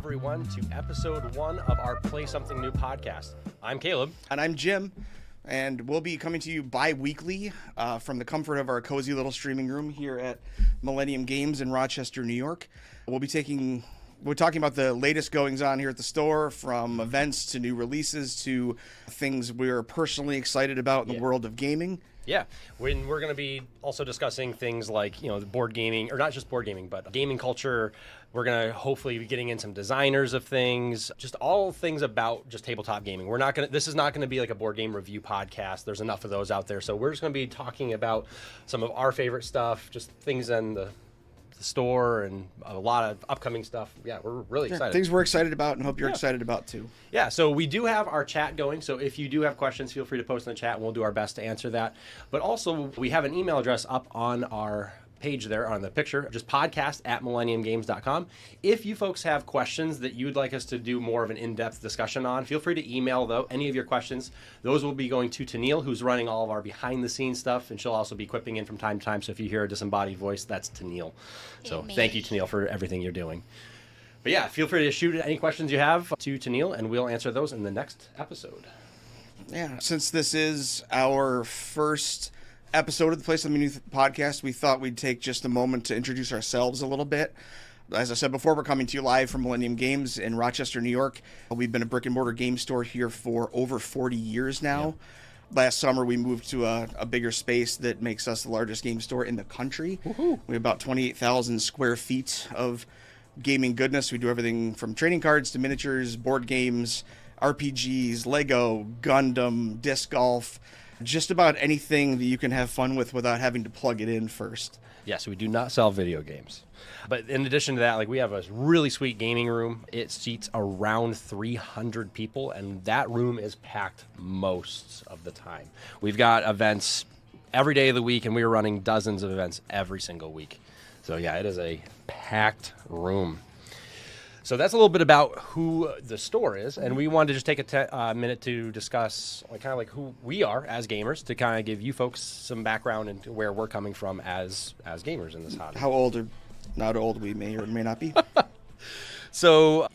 everyone, to episode 1 of our Play Something New podcast. I'm Caleb. And I'm Jim. And we'll be coming to you bi-weekly from the comfort of our cozy little streaming room here at Millennium Games in Rochester, New York. We're talking about the latest goings on here at the store, from events to new releases to things we're personally excited about in the world of gaming. Yeah, when we're going to be also discussing things like, the board gaming, or not just board gaming, but gaming culture. We're going to hopefully be getting in some designers of things, just all things about just tabletop gaming. This is not going to be like a board game review podcast. There's enough of those out there. So we're just going to be talking about some of our favorite stuff, just things in the store and a lot of upcoming stuff. Yeah, we're really excited. Things we're excited about and hope you're excited about too. Yeah, so we do have our chat going. So if you do have questions, feel free to post in the chat and we'll do our best to answer that. But also, we have an email address up on our page there on the picture, just podcast@millenniumgames.com. If you folks have questions that you would like us to do more of an in-depth discussion on, feel free to email any of your questions. Those will be going to Tennille, who's running all of our behind-the-scenes stuff, and she'll also be quipping in from time to time. So if you hear a disembodied voice, that's Tennille. So thank you, Tennille, for everything you're doing. But yeah, feel free to shoot any questions you have to Tennille, and we'll answer those in the next episode. Yeah, since this is our first episode of the Play Something New podcast, we thought we'd take just a moment to introduce ourselves a little bit. As I said before, we're coming to you live from Millennium Games in Rochester, New York. We've been a brick and mortar game store here for over 40 years now. Yeah. Last summer, we moved to a bigger space that makes us the largest game store in the country. Woohoo. We have about 28,000 square feet of gaming goodness. We do everything from trading cards to miniatures, board games, RPGs, Lego, Gundam, disc golf, just about anything that you can have fun with without having to plug it in first. Yes, we do not sell video games. But in addition to that, we have a really sweet gaming room. It seats around 300 people, and that room is packed most of the time. We've got events every day of the week, and we are running dozens of events every single week. So yeah, it is a packed room. So that's a little bit about who the store is, and we wanted to just take a minute to discuss who we are as gamers, to kind of give you folks some background into where we're coming from as gamers in this hobby. How old or not old we may or may not be. So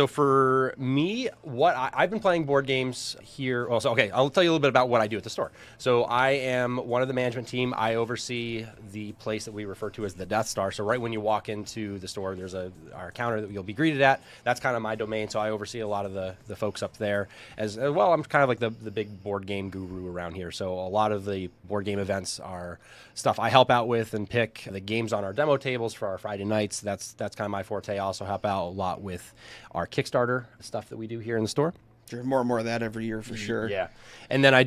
for me, I've been playing board games here. I'll tell you a little bit about what I do at the store. So I am one of the management team. I oversee the place that we refer to as the Death Star. So right when you walk into the store, there's our counter that you'll be greeted at. That's kind of my domain. So I oversee a lot of the folks up there as well. I'm kind of like the big board game guru around here. So a lot of the board game events are stuff I help out with and pick the games on our demo tables for our Friday nights. That's kind of my forte. I also help out a lot with our Kickstarter stuff that we do here in the store. Sure, more and more of that every year for sure. Yeah. And then I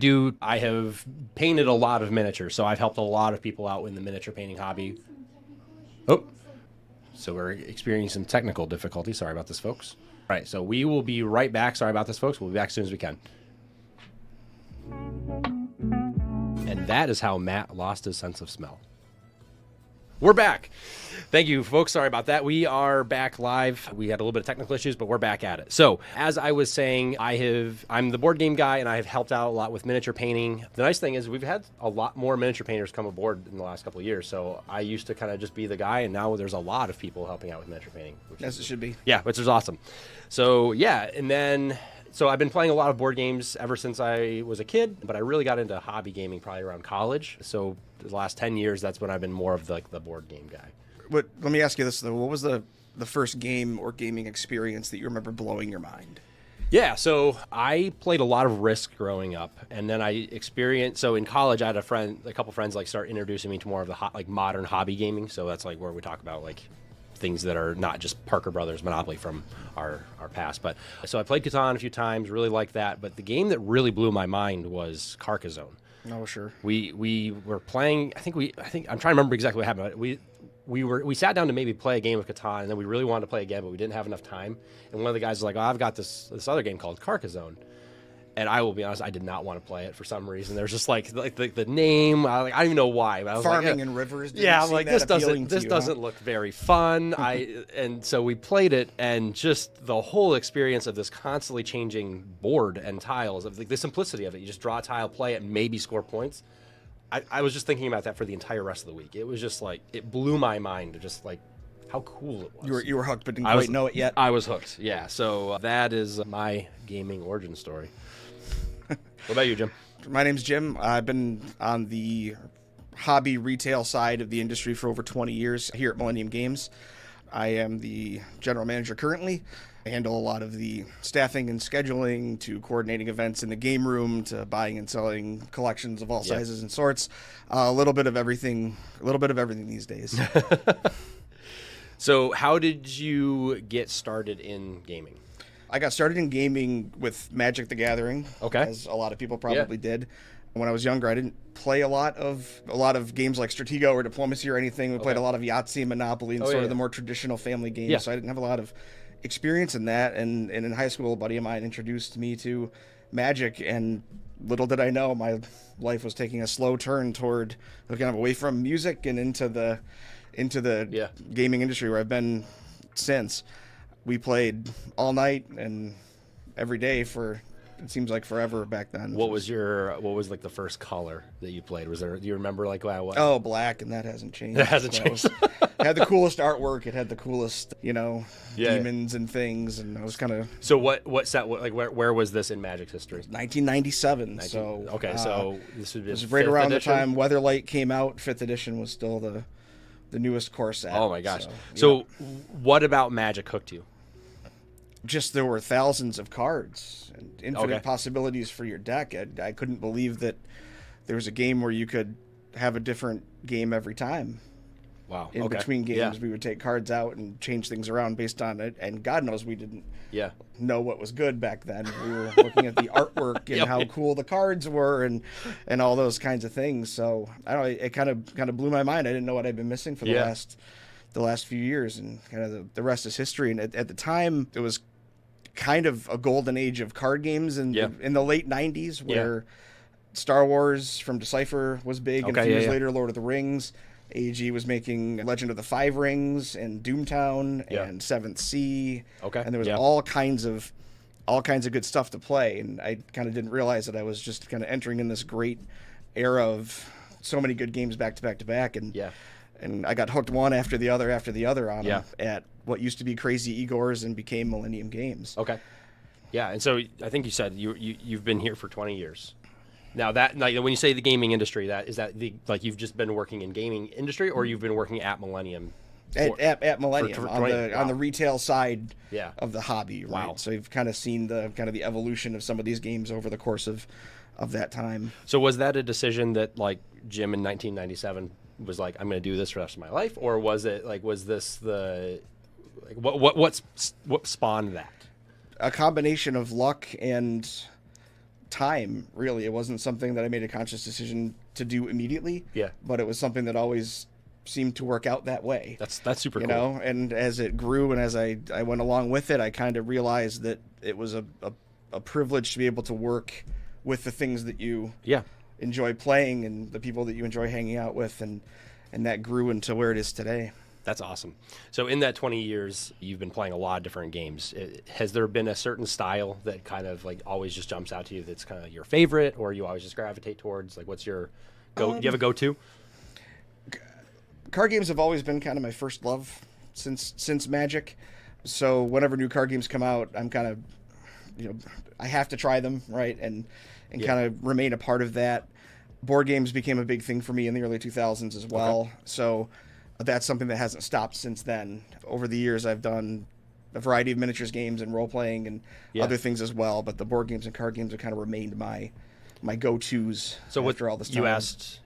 have painted a lot of miniatures, so I've helped a lot of people out in the miniature painting hobby. Oh, so we're experiencing some technical difficulty. Sorry about this, folks. All right, so we will be right back. Sorry about this, folks. We'll be back as soon as we can. And that is how Matt lost his sense of smell. We're back. Thank you, folks. Sorry about that. We are back live. We had a little bit of technical issues, but we're back at it. So, as I was saying, I'm the board game guy, and I have helped out a lot with miniature painting. The nice thing is we've had a lot more miniature painters come aboard in the last couple of years. So, I used to kind of just be the guy, and now there's a lot of people helping out with miniature painting. As it should be. Yeah, which is awesome. So, yeah, and then So I've been playing a lot of board games ever since I was a kid, but I really got into hobby gaming probably around college. So the last 10 years, that's when I've been more of the board game guy. Let me ask you this, though. What was the first game or gaming experience that you remember blowing your mind? Yeah, so I played a lot of Risk growing up, and then I experienced. So in college, I had a couple friends start introducing me to more of the modern hobby gaming. So that's where we talk about things that are not just Parker Brothers Monopoly from our past. But so I played Catan a few times, really liked that. But the game that really blew my mind was Carcassonne. Oh, sure. We were playing. I think I'm trying to remember exactly what happened. We sat down to maybe play a game of Catan, and then we really wanted to play again, but we didn't have enough time. And one of the guys was like, "Oh, I've got this other game called Carcassonne." And I will be honest, I did not want to play it for some reason. There's just the name. I don't even know why. But I was Farming and rivers. Yeah, I'm like, this doesn't look very fun. And so we played it, and just the whole experience of this constantly changing board and tiles, of the simplicity of it. You just draw a tile, play it, and maybe score points. I was just thinking about that for the entire rest of the week. It was just it blew my mind, just how cool it was. You were hooked, but didn't quite know it yet. I was hooked. Yeah. So that is my gaming origin story. What about you, Jim? My name's Jim. I've been on the hobby retail side of the industry for over 20 years here at Millennium Games. I am the general manager currently. I handle a lot of the staffing and scheduling, to coordinating events in the game room, to buying and selling collections of all sizes and sorts. A little bit of everything these days. So how did you get started in gaming? I got started in gaming with Magic the Gathering, as a lot of people probably did. When I was younger, I didn't play a lot of games like Stratego or Diplomacy or anything. We played a lot of Yahtzee, Monopoly, and sort of the more traditional family games. So I didn't have a lot of experience in that. And in high school, a buddy of mine introduced me to Magic, and little did I know, my life was taking a slow turn toward kind of away from music and into the gaming industry, where I've been since. We played all night and every day for, it seems like, forever back then. What was like the first color that you played? Do you remember like what? Oh, black, and that hasn't changed. That hasn't changed. It had the coolest artwork. It had the coolest, demons and things, and I was kind of. So where was this in Magic's history? 1997. So this would be was right around the time Weatherlight came out. 5th edition was still the newest core set. Oh my gosh! So what about Magic hooked you? Just there were thousands of cards and infinite possibilities for your deck. I couldn't believe that there was a game where you could have a different game every time. Wow. In between games, we would take cards out and change things around based on it. And God knows we didn't know what was good back then. We were looking at the artwork and how cool the cards were and all those kinds of things. So I don't know, it kind of blew my mind. I didn't know what I'd been missing for the last few years, and kind of the rest is history. And at the time, it was kind of a golden age of card games in the late 90s, where Star Wars from Decipher was big, and a few years later Lord of the Rings. AEG was making Legend of the Five Rings and Doomtown and Seventh Sea. And there was all kinds of good stuff to play, and I kind of didn't realize that I was just kind of entering in this great era of so many good games back to back to back, and I got hooked one after the other on them at what used to be Crazy Igor's and became Millennium Games. Yeah, and so I think you said you've been here for 20 years. Now that, like, when you say the gaming industry, you've just been working in gaming industry, or you've been working at Millennium? At Millennium on the retail side of the hobby, right? Wow. So you've kind of seen the evolution of some of these games over the course of that time. So was that a decision that, like, Jim in 1997 was like, I'm going to do this for the rest of my life, or was it like, was this the what spawned that? A combination of luck and time, really. It wasn't something that I made a conscious decision to do immediately. But it was something that always seemed to work out that way. That's super cool. know, and as it grew and as I went along with it, I kind of realized that it was a privilege to be able to work with the things that you enjoy playing and the people that you enjoy hanging out with, and that grew into where it is today. That's awesome. So in that 20 years, you've been playing a lot of different games. Has there been a certain style that kind of like always just jumps out to you that's kind of your favorite, or you always just gravitate towards? Like, what's your go? Do you have a go-to? Card games have always been kind of my first love since Magic. So whenever new card games come out, I'm kind of, I have to try them, right? And kind of remain a part of that. Board games became a big thing for me in the early 2000s as well. So that's something that hasn't stopped since then. Over the years, I've done a variety of miniatures games and role-playing and other things as well, but the board games and card games have kind of remained my go-tos. So after all this time.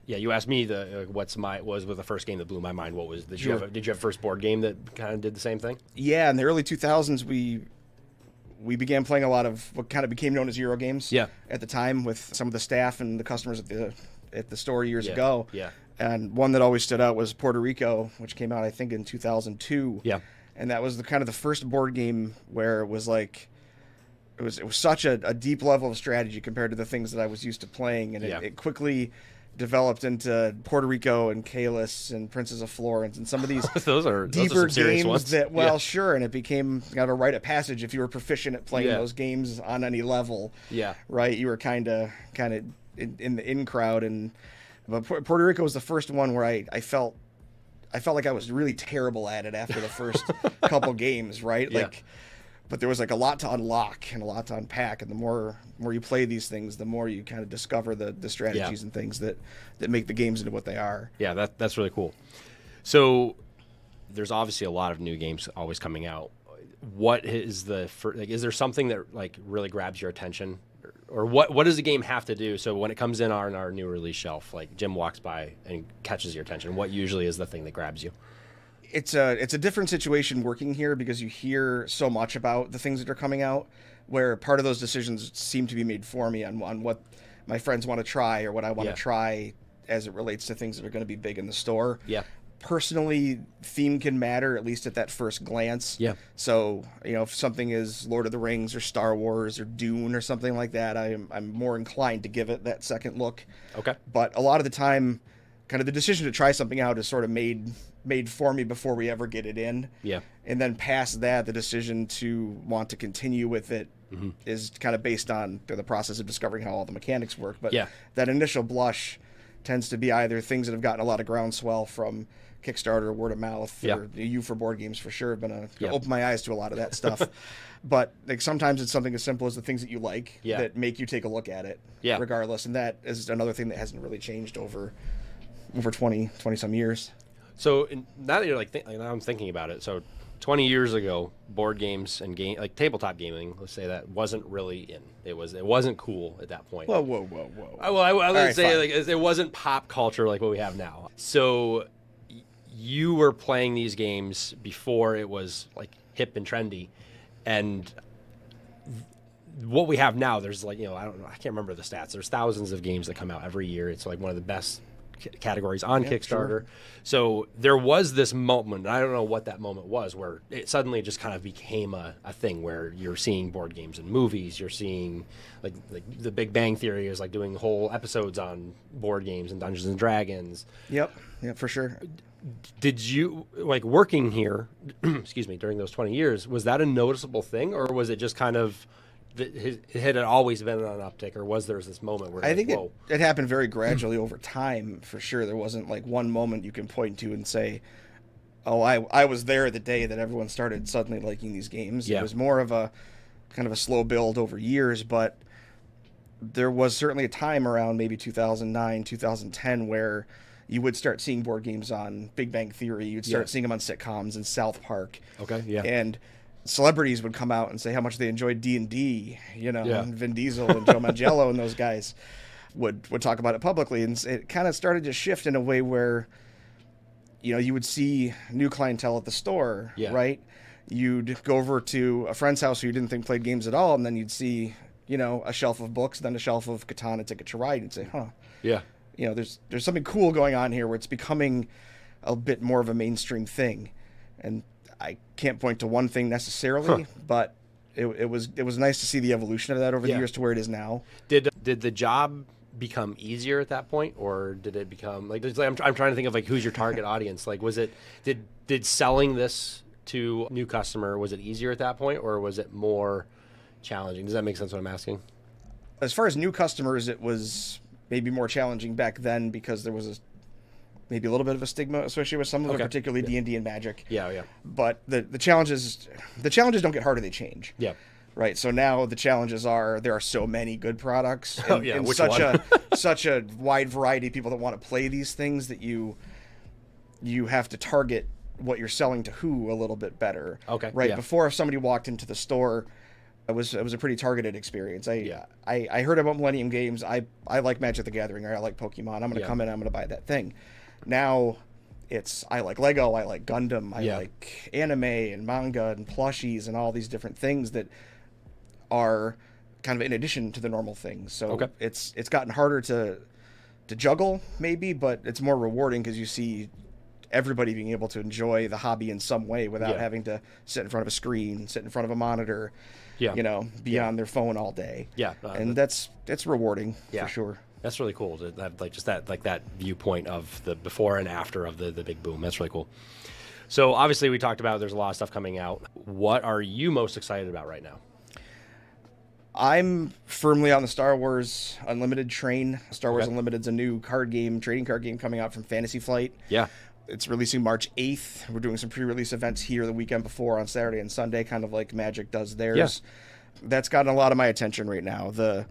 You asked me what was the first game that blew my mind. What was did you have a first board game that kind of did the same thing? Yeah, in the early 2000s, we began playing a lot of what kind of became known as Euro games. At the time, with some of the staff and the customers at the store years ago. And one that always stood out was Puerto Rico, which came out, I think, in 2002. And that was the first board game where it was like, it was such a deep level of strategy compared to the things that I was used to playing. And it quickly developed into Puerto Rico and Kalis and Princess of Florence and some of these those are deeper games ones. Sure. And it became kind of a rite of passage if you were proficient at playing those games on any level. Right. You were kind of in the in crowd. But Puerto Rico was the first one where I felt I felt like I was really terrible at it after the first couple games, right? Yeah. Like, but there was like a lot to unlock and a lot to unpack, and the more you play these things, the more you kind of discover the strategies and things that make the games into what they are. Yeah, that's really cool. So there's obviously a lot of new games always coming out. What is is there something that like really grabs your attention, or what does the game have to do so when it comes in on our new release shelf, like Jim walks by and catches your attention, what usually is the thing that grabs you? It's a different situation working here because you hear so much about the things that are coming out, where part of those decisions seem to be made for me on what my friends want to try or what I want to try as it relates to things that are going to be big in the store. Yeah. Personally, theme can matter, at least at that first glance. Yeah. So, if something is Lord of the Rings or Star Wars or Dune or something like that, I'm more inclined to give it that second look. Okay. But a lot of the time, kind of the decision to try something out is sort of made for me before we ever get it in. Yeah. And then past that, the decision to want to continue with it is kind of based on the process of discovering how all the mechanics work. But that initial blush tends to be either things that have gotten a lot of groundswell from Kickstarter, word of mouth, or you for board games for sure have been opened my eyes to a lot of that stuff. But like sometimes it's something as simple as the things that you like that make you take a look at it regardless. And that is another thing that hasn't really changed over 20 some years. So now that you're now I'm thinking about it. So 20 years ago, board games and tabletop gaming, let's say, that wasn't really in. It wasn't cool at that point. Whoa. Well, I would say it wasn't pop culture like what we have now. So you were playing these games before it was like hip and trendy, and what we have now, there's I don't know, I can't remember the stats. There's thousands of games that come out every year. It's like one of the best categories on Kickstarter. Sure. So there was this moment, and I don't know what that moment was, where it suddenly just kind of became a thing where you're seeing board games in movies. You're seeing like the Big Bang Theory is like doing whole episodes on board games and Dungeons and Dragons. Yep, for sure. Did you, working here, excuse me, during those 20 years, was that a noticeable thing, or was it just kind of, it had always been on an uptick, or was there this moment where I think it happened very gradually over time, for sure. There wasn't like one moment you can point to and say, oh, I was there the day that everyone started suddenly liking these games. It was more of a kind of a slow build over years, but there was certainly a time around maybe 2009, 2010 where you would start seeing board games on Big Bang Theory. You'd start seeing them on sitcoms and South Park. Okay, yeah. And celebrities would come out and say how much they enjoyed D&D, and Vin Diesel and Joe Manganiello and those guys would talk about it publicly. And it kind of started to shift in a way where, you would see new clientele at the store, right? You'd go over to a friend's house who you didn't think played games at all, and then you'd see, a shelf of books, then a shelf of Catan and Ticket to Ride, and say, huh. Yeah. There's something cool going on here where it's becoming a bit more of a mainstream thing. And I can't point to one thing necessarily, but it was nice to see the evolution of that over the years to where it is now. Did the job become easier at that point, or did it become I'm trying to think of who's your target audience? Was it did selling this to new customer, was it easier at that point, or was it more challenging? Does that make sense what I'm asking? As far as new customers, it was maybe more challenging back then because there was maybe a little bit of a stigma associated with some of them, particularly D&D and Magic. Yeah. But the challenges don't get harder; they change. Yeah. Right. So now the challenges are there are so many good products and such a wide variety of people that want to play these things that you have to target what you're selling to who a little bit better. Okay. Right. Yeah. Before, if somebody walked into the store, it was a pretty targeted experience. I heard about Millennium Games. I like Magic the Gathering, or I like Pokemon. I'm going to come in, I'm going to buy that thing. Now it's I like Lego, I like Gundam, I like anime and manga and plushies and all these different things that are kind of in addition to the normal things. So it's gotten harder to juggle maybe, but it's more rewarding because you see everybody being able to enjoy the hobby in some way without having to sit in front of a screen, sit in front of a monitor, be on their phone all day. Yeah. And that's rewarding for sure. That's really cool to have just that viewpoint of the before and after of the big boom. That's really cool. So obviously we talked about there's a lot of stuff coming out. What are you most excited about right now? I'm firmly on the Star Wars Unlimited train. Star Wars Unlimited's a new trading card game coming out from Fantasy Flight. Yeah. It's releasing March 8th. We're doing some pre-release events here the weekend before on Saturday and Sunday, kind of like Magic does theirs. Yeah. That's gotten a lot of my attention right now. The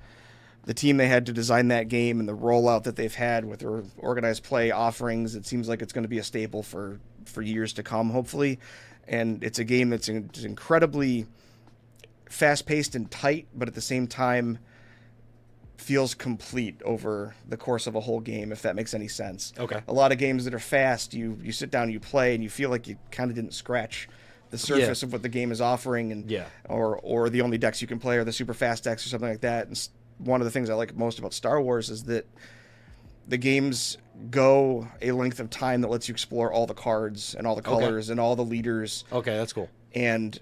team they had to design that game and the rollout that they've had with their organized play offerings, it seems like it's going to be a staple for years to come, hopefully. And it's a game that's incredibly fast-paced and tight, but at the same time feels complete over the course of a whole game, if that makes any sense. Okay. A lot of games that are fast, you sit down, you play, and you feel like you kind of didn't scratch the surface of what the game is offering, and or the only decks you can play are the super fast decks or something like that. And one of the things I like most about Star Wars is that the games go a length of time that lets you explore all the cards and all the colors and all the leaders. Okay, that's cool. And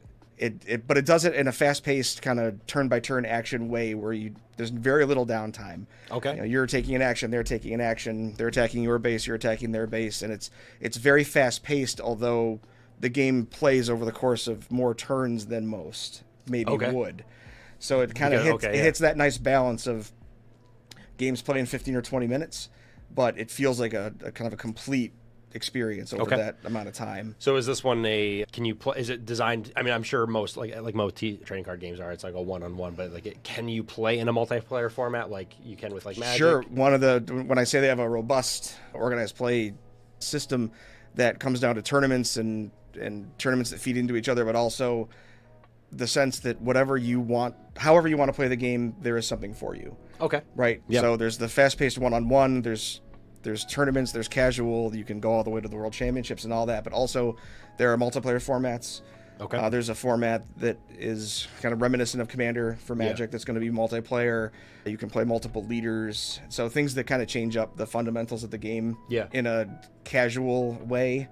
but it does it in a fast-paced kind of turn-by-turn action way where there's very little downtime. Okay. You know, you're taking an action, they're taking an action, they're attacking your base, you're attacking their base, and it's very fast-paced, although the game plays over the course of more turns than most maybe would. So it kind of hits that nice balance of games playing 15 or 20 minutes, but it feels like a kind of a complete experience over that amount of time. So is this one can you play, is it designed, I mean, I'm sure most like most trading card games are, it's like a one-on-one, but like can you play in a multiplayer format like you can with like Magic? Sure. When I say they have a robust organized play system that comes down to tournaments and tournaments that feed into each other, but also the sense that however you want to play the game, there is something for you. Okay. Right? Yep. So there's the fast-paced one-on-one, there's tournaments, there's casual, you can go all the way to the World Championships and all that, but also there are multiplayer formats. Okay. There's a format that is kind of reminiscent of Commander for Magic that's going to be multiplayer. You can play multiple leaders. So things that kind of change up the fundamentals of the game in a casual way.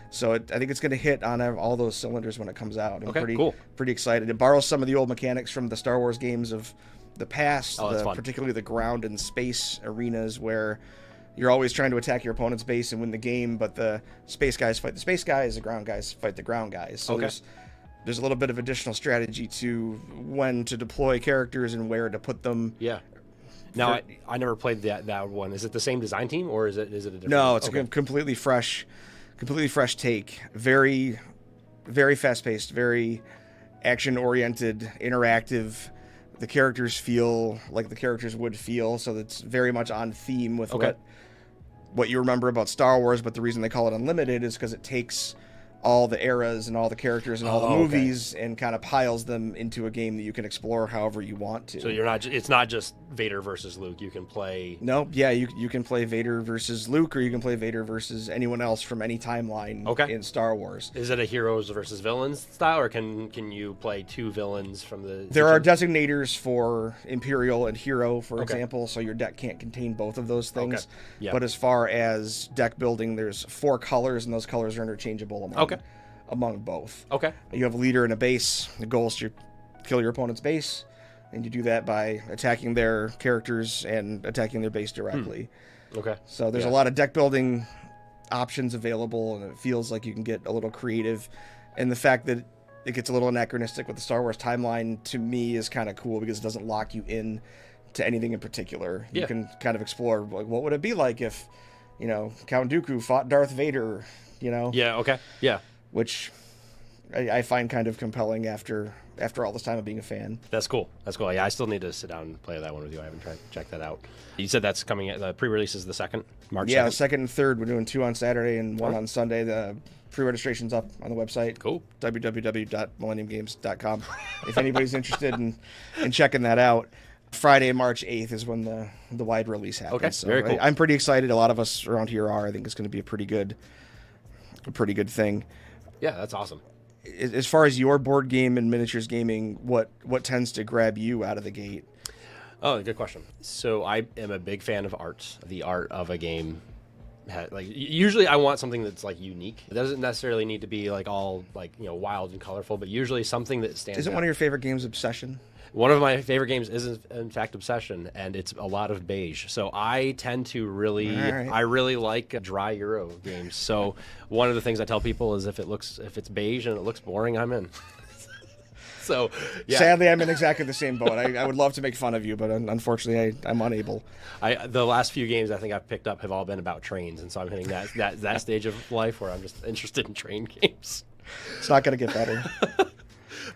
So I think it's going to hit on all those cylinders when it comes out. I'm pretty excited. It borrows some of the old mechanics from the Star Wars games of the past, particularly the ground and space arenas where you're always trying to attack your opponent's base and win the game, but the space guys fight the space guys, the ground guys fight the ground guys. So there's a little bit of additional strategy to when to deploy characters and where to put them. Yeah. Now, I never played that one. Is it the same design team, or is it a different? No, it's a completely fresh take. Very, very fast-paced, very action-oriented, interactive. The characters feel like the characters would feel, so it's very much on theme with what you remember about Star Wars, but the reason they call it Unlimited is because it takes all the eras and all the characters and all the movies and kind of piles them into a game that you can explore however you want to. So it's not just Vader versus Luke. You can play... No, yeah, you can play Vader versus Luke, or you can play Vader versus anyone else from any timeline in Star Wars. Is it a heroes versus villains style, or can you play two villains from the... There are designators for Imperial and Hero, for example, so your deck can't contain both of those things. Okay. Yeah. But as far as deck building, there's 4 colors, and those colors are interchangeable among both. Okay. You have a leader and a base. The goal is to kill your opponent's base, and you do that by attacking their characters and attacking their base directly. Okay. So there's a lot of deck building options available, and it feels like you can get a little creative. And the fact that it gets a little anachronistic with the Star Wars timeline, to me, is kind of cool because it doesn't lock you in to anything in particular. You can kind of explore, like, what would it be like if, Count Dooku fought Darth Vader, Yeah, okay. Yeah. Which I find kind of compelling after all this time of being a fan. That's cool. Yeah, I still need to sit down and play that one with you. I haven't checked that out. You said that's coming. The pre-release is the 2nd, March 2nd? Yeah, 2nd and 3rd. We're doing 2 on Saturday and 1 on Sunday. The pre-registration's up on the website. Cool. www.millenniumgames.com. If anybody's interested in checking that out. Friday, March 8th is when the wide release happens. Okay, so very cool. I'm pretty excited. A lot of us around here are. I think it's going to be a pretty good thing. Yeah, that's awesome. As far as your board game and miniatures gaming, what tends to grab you out of the gate? Oh, good question. So I am a big fan of art. The art of a game, usually I want something that's like unique. It doesn't necessarily need to be like all like wild and colorful, but usually something that stands out. Isn't one of your favorite games Obsession? One of my favorite games is, in fact, Obsession, and it's a lot of beige. So I tend to I really like dry Euro games. So one of the things I tell people is if it's beige and it looks boring, I'm in. So, yeah. Sadly, I'm in exactly the same boat. I would love to make fun of you, but unfortunately, I'm unable. The last few games I think I've picked up have all been about trains, and so I'm hitting that stage of life where I'm just interested in train games. It's not going to get better.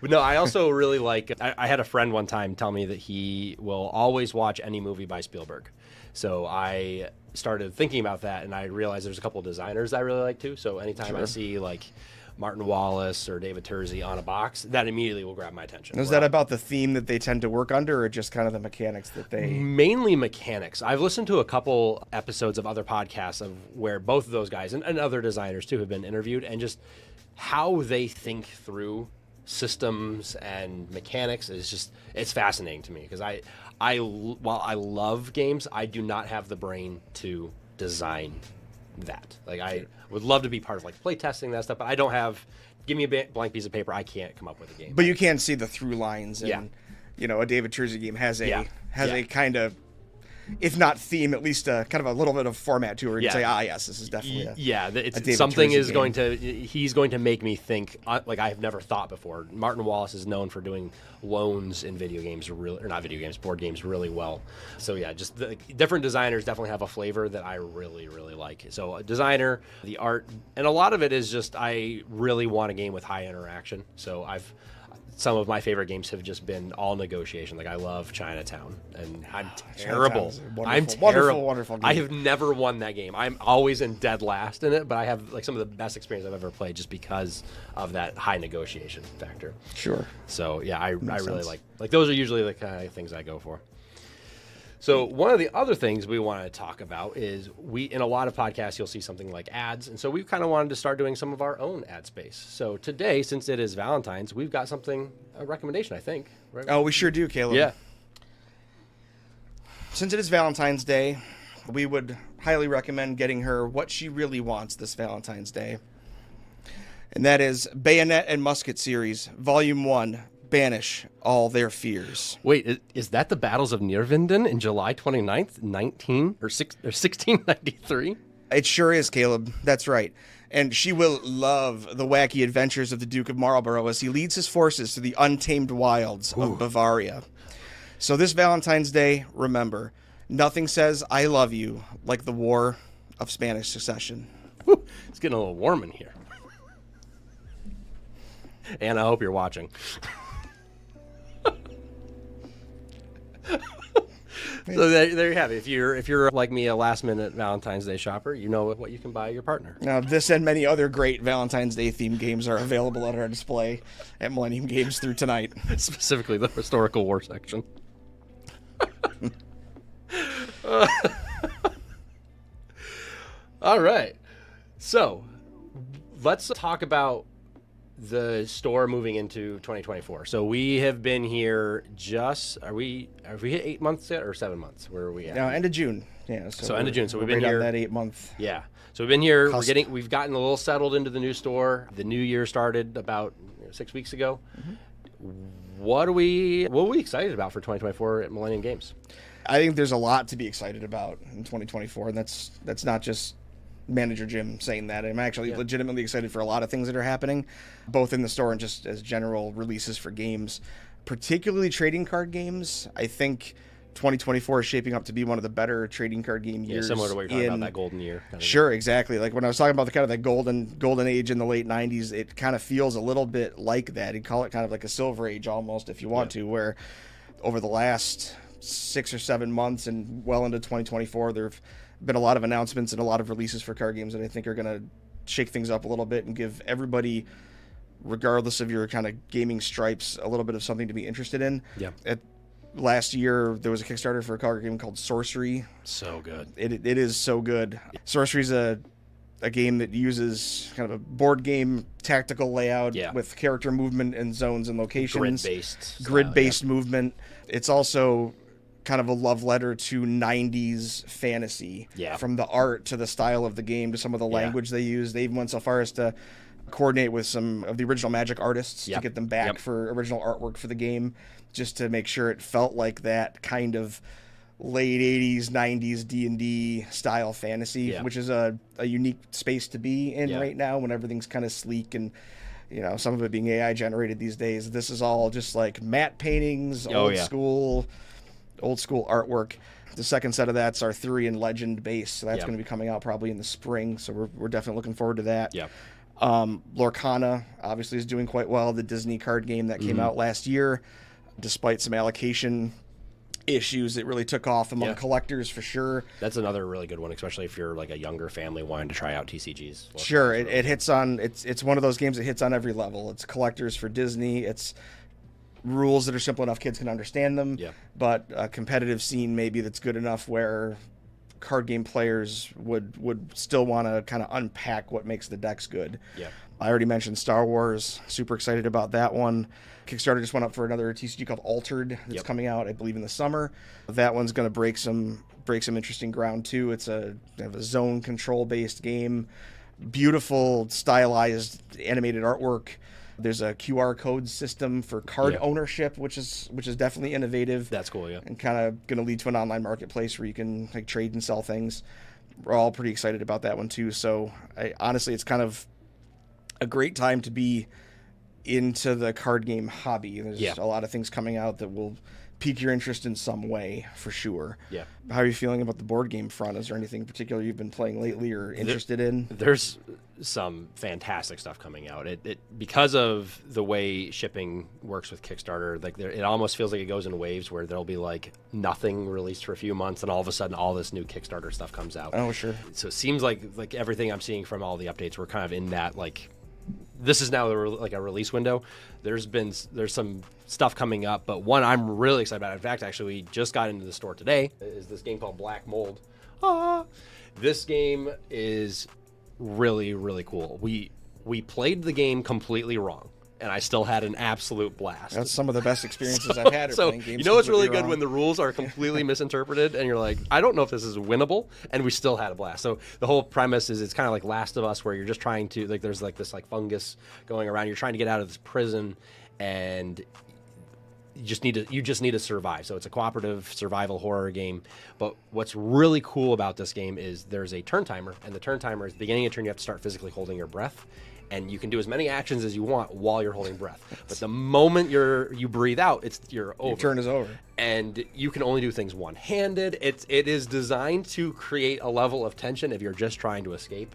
But no, I also really like. I had a friend one time tell me that he will always watch any movie by Spielberg. So I started thinking about that, and I realized there's a couple of designers I really like too. So anytime I see like Martin Wallace or David Terzi on a box, that immediately will grab my attention. Is that about the theme that they tend to work under, or just kind of the mechanics that they... Mainly mechanics. I've listened to a couple episodes of other podcasts of where both of those guys and other designers too have been interviewed, and just how they think through systems and mechanics is just, it's fascinating to me, because while I love games, I do not have the brain to design that. Like, I would love to be part of like play testing that stuff, but I don't have. Give me a blank piece of paper, I can't come up with a game. But you can see the through lines, and Yeah. A David Terzi game has a kind of, if not theme, at least a kind of a little bit of format to it. Where you can say, yes, this is definitely it's something Terzi is game. Going to. He's going to make me think like I have never thought before. Martin Wallace is known for doing loans in video games, board games really well. So yeah, just the different designers definitely have a flavor that I really, really like. So a designer, the art, and a lot of it is just I really want a game with high interaction. So some of my favorite games have just been all negotiation. Like, I love Chinatown, and I'm terrible. I'm terrible. Wonderful game. I have never won that game. I'm always in dead last in it, but I have like some of the best experience I've ever played just because of that high negotiation factor. Sure. So yeah, I really like those are usually the kind of things I go for. So one of the other things we want to talk about is in a lot of podcasts, you'll see something like ads. And so we kind of wanted to start doing some of our own ad space. So today, since it is Valentine's, we've got a recommendation, I think. Right? Oh, we sure do, Caleb. Yeah. Since it is Valentine's Day, we would highly recommend getting her what she really wants this Valentine's Day. And that is Bayonet and Musket Series, Volume 1. Banish all their fears. Wait, is that the Battles of Nirvinden in July 29th, 1693? It sure is, Caleb. That's right. And she will love the wacky adventures of the Duke of Marlborough as he leads his forces through the untamed wilds of Bavaria. So this Valentine's Day, remember, nothing says I love you like the War of Spanish Succession. Whew, it's getting a little warm in here. And I hope you're watching. So there you have it. If you're like me, a last minute Valentine's Day shopper, you know what you can buy your partner. Now, this and many other great Valentine's Day themed games are available at our display at Millennium Games through tonight. Specifically the historical war section. All right. So let's talk about the store moving into 2024. So we have been here have we hit 8 months yet, or 7 months? Where are we at? No, end of June. Yeah. So end of June. So we've been right here on that 8 month. Yeah. So we've been here. We've gotten a little settled into the new store. The new year started about 6 weeks ago. Mm-hmm. What are we excited about for 2024 at Millennium Games? I think there's a lot to be excited about in 2024, and that's not just Manager Jim saying that. I'm actually legitimately excited for a lot of things that are happening, both in the store and just as general releases for games, particularly trading card games. I think 2024 is shaping up to be one of the better trading card game years. Similar to what you're talking about, that golden year. Sure, exactly. Like when I was talking about the kind of that golden age in the late 90s, it kind of feels a little bit like that. You'd call it kind of like a silver age almost, if you want to, where over the last 6 or 7 months and well into 2024, there have been a lot of announcements and a lot of releases for card games that I think are going to shake things up a little bit and give everybody, regardless of your kind of gaming stripes, a little bit of something to be interested in. Yeah. Last year, there was a Kickstarter for a card game called Sorcery. So good. It is so good. Sorcery's a game that uses kind of a board game tactical layout with character movement and zones and locations. Grid-based movement. It's also kind of a love letter to 90s fantasy. Yeah. From the art to the style of the game to some of the language they use. They even went so far as to coordinate with some of the original Magic artists to get them back for original artwork for the game, just to make sure it felt like that kind of late 80s, 90s D&D style fantasy, which is a unique space to be in right now when everything's kind of sleek and some of it being AI generated these days. This is all just like matte paintings, old school artwork. The second set of that's Arthurian legend base, so that's going to be coming out probably in the spring. So we're definitely looking forward to that. Yeah. Lorcana obviously is doing quite well. The Disney card game that came out last year, despite some allocation issues, it really took off among collectors for sure. That's another really good one, especially if you're like a younger family wanting to try out TCGs. Sure, it hits on. It's one of those games that hits on every level. It's collectors for Disney. It's rules that are simple enough kids can understand them. Yeah. But a competitive scene maybe that's good enough where card game players would still want to kind of unpack what makes the decks good. Yeah. I already mentioned Star Wars. Super excited about that one. Kickstarter just went up for another TCG called Altered that's coming out, I believe, in the summer. That one's going to break some interesting ground too. It's a zone control based game. Beautiful, stylized, animated artwork. There's a QR code system for card ownership, which is definitely innovative. That's cool, yeah. And kind of going to lead to an online marketplace where you can like trade and sell things. We're all pretty excited about that one too. So honestly, it's kind of a great time to be into the card game hobby. There's a lot of things coming out that will pique your interest in some way for sure. Yeah. How are you feeling about the board game front? Is there anything in particular you've been playing lately or interested in? There's some fantastic stuff coming out. It because of the way shipping works with Kickstarter, like it almost feels like it goes in waves where there'll be like nothing released for a few months and all of a sudden all this new Kickstarter stuff comes out. Oh, sure. So it seems like everything I'm seeing from all the updates, we're kind of in that like this is now like a release window. There's some stuff coming up, but one I'm really excited about. In fact, actually, we just got into the store today. Is this game called Black Mold? This game is really, really cool. We played the game completely wrong, and I still had an absolute blast. That's some of the best experiences I've had. So playing games you know what's really wrong. good when the rules are completely misinterpreted, and you're like, I don't know if this is winnable, and we still had a blast. So the whole premise is it's kind of like Last of Us, where you're just trying to like there's like this like fungus going around. You're trying to get out of this prison, and you just need to survive. So it's a cooperative survival horror game. But what's really cool about this game is there's a turn timer, and the turn timer is the beginning of the turn. You have to start physically holding your breath, and you can do as many actions as you want while you're holding breath. But the moment you breathe out, you're over. Your turn is over, and you can only do things one-handed. It is designed to create a level of tension if you're just trying to escape,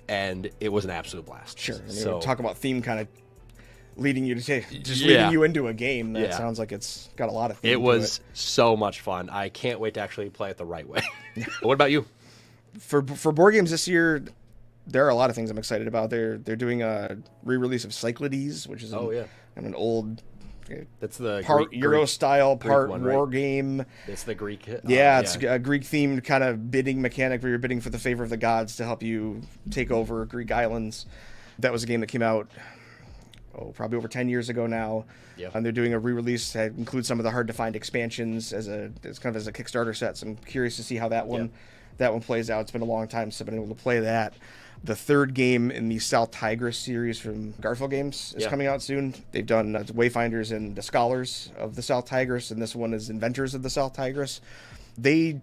and it was an absolute blast. Sure. And So talk about theme kind of leading you to leading you into a game that Yeah. sounds like it's got a lot of theme it to was so much fun. I can't wait to actually play it the right way. What about you? For board games this year, there are a lot of things I'm excited about. They're doing a re-release of Cyclades, which is an old That's the part Greek, Euro style, part one, war right? game. It's the Greek. It's a Greek themed kind of bidding mechanic where you're bidding for the favor of the gods to help you take over Greek islands. That was a game that came out probably over 10 years ago now. Yep. And they're doing a re-release that includes some of the hard to find expansions as a Kickstarter set. So I'm curious to see how that one plays out. It's been a long time since I've been able to play that. The third game in the South Tigris series from Garfield Games is coming out soon. They've done Wayfinders and the Scholars of the South Tigris, and this one is Inventors of the South Tigris. They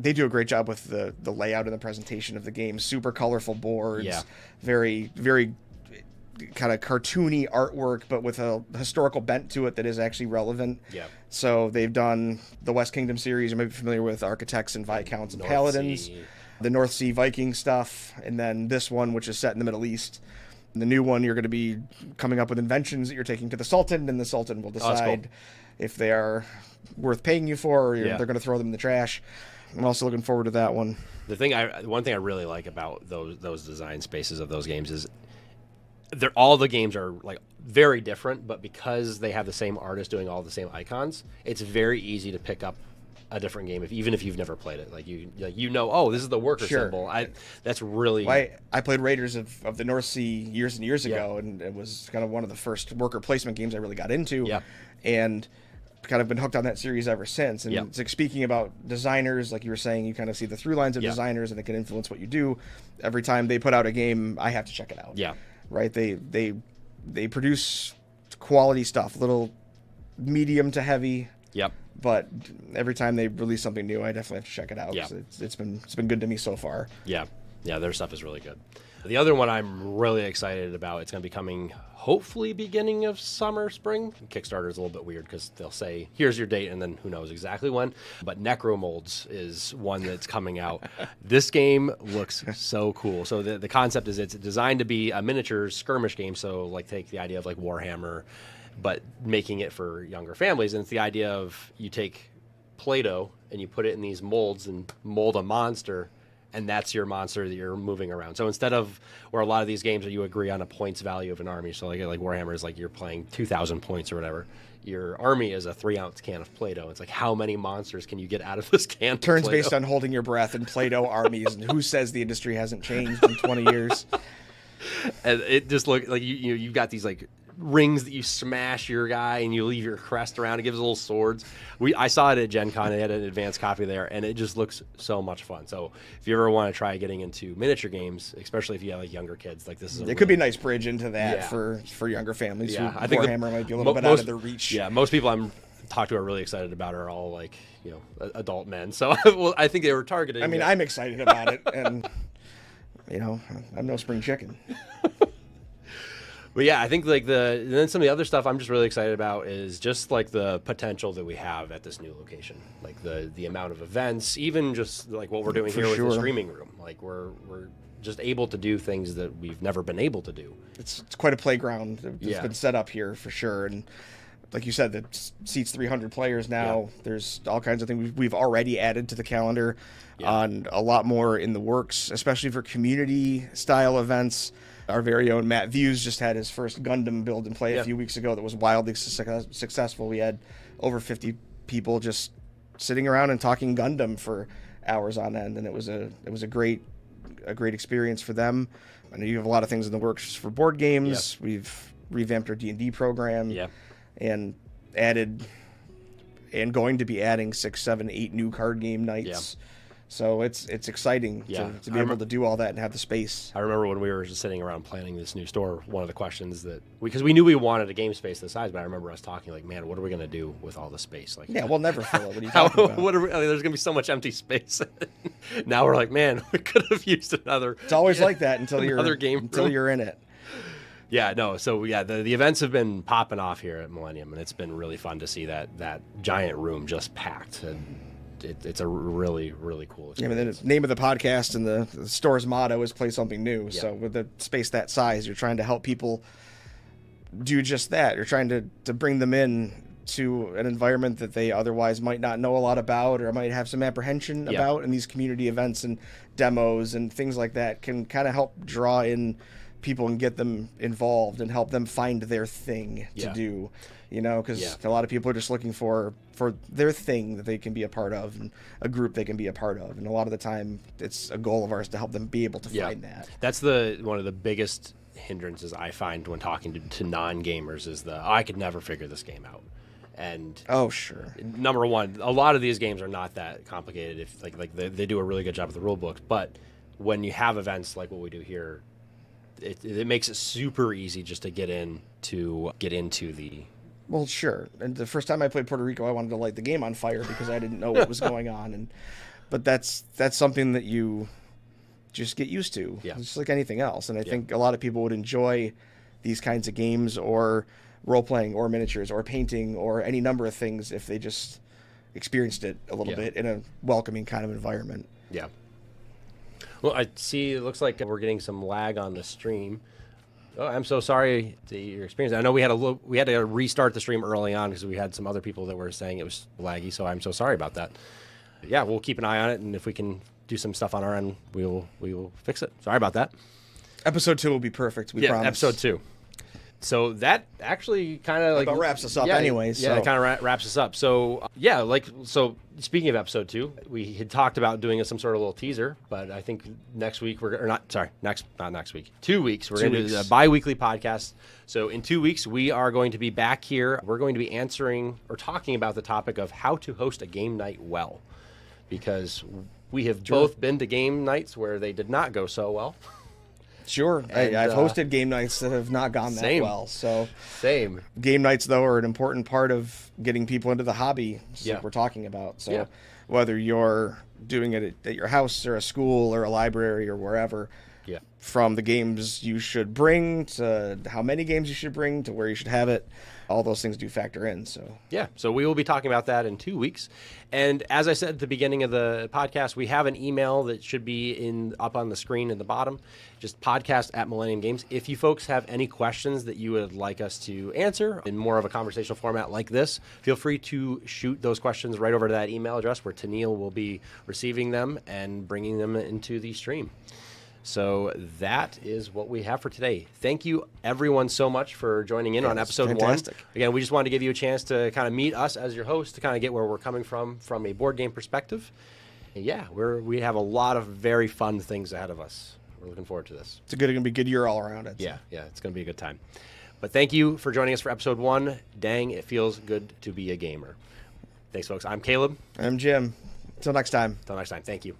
do a great job with the layout and the presentation of the game. Super colorful boards, very, very kind of cartoony artwork, but with a historical bent to it that is actually relevant. Yeah. So they've done the West Kingdom series. You might be familiar with Architects and Viscounts and Paladins. The North Sea Viking stuff, and then this one, which is set in the Middle East. And the new one, you're going to be coming up with inventions that you're taking to the Sultan, and the Sultan will decide if they are worth paying you for, or they're going to throw them in the trash. I'm also looking forward to that one. One thing I really like about those design spaces of those games is all the games are like very different, but because they have the same artist doing all the same icons, it's very easy to pick up a different game even if you've never played it. Oh, this is the worker symbol. That's really. I played Raiders of the North Sea years and years ago, and it was kind of one of the first worker placement games I really got into. Yeah. And kind of been hooked on that series ever since. And it's like, speaking about designers, like you were saying, you kind of see the through lines of designers, and it can influence what you do. Every time they put out a game, I have to check it out. Yeah. Right. They produce quality stuff, little medium to heavy. Yep. But every time they release something new, I definitely have to check it out. Yeah. It's been good to me so far. Yeah. Yeah, their stuff is really good. The other one I'm really excited about, it's going to be coming hopefully beginning of summer, spring. Kickstarter is a little bit weird because they'll say, here's your date, and then who knows exactly when. But Necromolds is one that's coming out. This game looks so cool. So the concept is it's designed to be a miniature skirmish game. So like take the idea of like Warhammer, but making it for younger families. And it's the idea of you take Play-Doh and you put it in these molds and mold a monster, and that's your monster that you're moving around. So instead of where a lot of these games are you agree on a points value of an army, so like Warhammer is like you're playing 2,000 points or whatever. Your army is a 3-ounce can of Play-Doh. It's like how many monsters can you get out of this can? Turns of Play-Doh? based on holding your breath and Play-Doh armies, and who says the industry hasn't changed in 20 years? And it just looks like you've got these like rings that you smash your guy and you leave your crest around. It gives little swords. I saw it at Gen Con. They had an advanced copy there, and it just looks so much fun. So if you ever want to try getting into miniature games, especially if you have like younger kids, like this is It could be a nice bridge into that for younger families. Yeah, who I think Warhammer might be a little bit out of their reach. Yeah, most people I'm talked to are really excited about are all like adult men. So well, I think they were targeted. I mean, I'm excited about it, and I'm no spring chicken. But yeah, I think like then some of the other stuff I'm just really excited about is just like the potential that we have at this new location, like the amount of events, even just like what we're doing here with the streaming room. Like we're just able to do things that we've never been able to do. It's quite a playground that's been set up here for sure, and like you said, that seats 300 players now. Yeah. There's all kinds of things we've already added to the calendar, and a lot more in the works, especially for community style events. Our very own Matt Views just had his first Gundam build and play a few weeks ago that was wildly successful. We had over 50 people just sitting around and talking Gundam for hours on end, and it was a great experience for them. I know you have a lot of things in the works for board games. Yep. We've revamped our D&D program, and added and going to be adding 6, 7, 8 new card game nights. So it's exciting to be able to do all that and have the space. I remember when we were just sitting around planning this new store, one of the questions that because we knew we wanted a game space this size, but I remember us talking like, man, what are we going to do with all the space? Like, we'll never fill it. What are you talking about? There's going to be so much empty space. Now we're like, man, we could have used another. It's always like that until you're in it. Yeah, no. So the events have been popping off here at Millennium, and it's been really fun to see that giant room just packed. And it's a really, really cool experience. And the name of the podcast and the store's motto is play something new. Yeah. So with the space that size, you're trying to help people do just that. You're trying to bring them in to an environment that they otherwise might not know a lot about or might have some apprehension about. And these community events and demos and things like that can kind of help draw in people and get them involved and help them find their thing to do. Because a lot of people are just looking for their thing that they can be a part of and a group they can be a part of. And a lot of the time, it's a goal of ours to help them be able to find that. That's one of the biggest hindrances I find when talking to non-gamers is I could never figure this game out. And sure. Number one, a lot of these games are not that complicated. If like they do a really good job with the rule books, but when you have events like what we do here, it makes it super easy just to get into the. Well, sure. And the first time I played Puerto Rico, I wanted to light the game on fire because I didn't know what was going on. But that's something that you just get used to, just like anything else. And I think a lot of people would enjoy these kinds of games or role-playing or miniatures or painting or any number of things if they just experienced it a little bit in a welcoming kind of environment. Yeah. Well, I see it looks like we're getting some lag on the stream. Oh, I'm so sorry to your experience. I know we had to restart the stream early on because we had some other people that were saying it was laggy, so I'm so sorry about that. Yeah, we'll keep an eye on it, and if we can do some stuff on our end, we will fix it. Sorry about that. Episode 2 will be perfect, we promise. Episode 2. So that actually kind of like wraps us up anyways. Yeah, it kind of wraps us up. So so speaking of episode 2, we had talked about doing some sort of little teaser, but I think next week 2 weeks we're going to do a bi-weekly podcast. So in 2 weeks we are going to be back here. We're going to be answering or talking about the topic of how to host a game night well, because we have both been to game nights where they did not go so well. Sure. I've hosted game nights that have not gone that well. So same. Game nights, though, are an important part of getting people into the hobby we're talking about. So whether you're doing it at your house or a school or a library or wherever. Yeah. From the games you should bring to how many games you should bring to where you should have it. All those things do factor in. So yeah, so we will be talking about that in 2 weeks. And as I said at the beginning of the podcast, we have an email that should be up on the screen in the bottom, just podcast@Millennium Games. If you folks have any questions that you would like us to answer in more of a conversational format like this, feel free to shoot those questions right over to that email address where Tennille will be receiving them and bringing them into the stream. So that is what we have for today. Thank you, everyone, so much for joining in on episode fantastic. 1. Again, we just wanted to give you a chance to kind of meet us as your host, to kind of get where we're coming from a board game perspective. And yeah, we have a lot of very fun things ahead of us. We're looking forward to this. It's going to be a good year all around. Yeah, it's going to be a good time. But thank you for joining us for episode 1. Dang, it feels good to be a gamer. Thanks, folks. I'm Caleb. I'm Jim. Until next time. Thank you.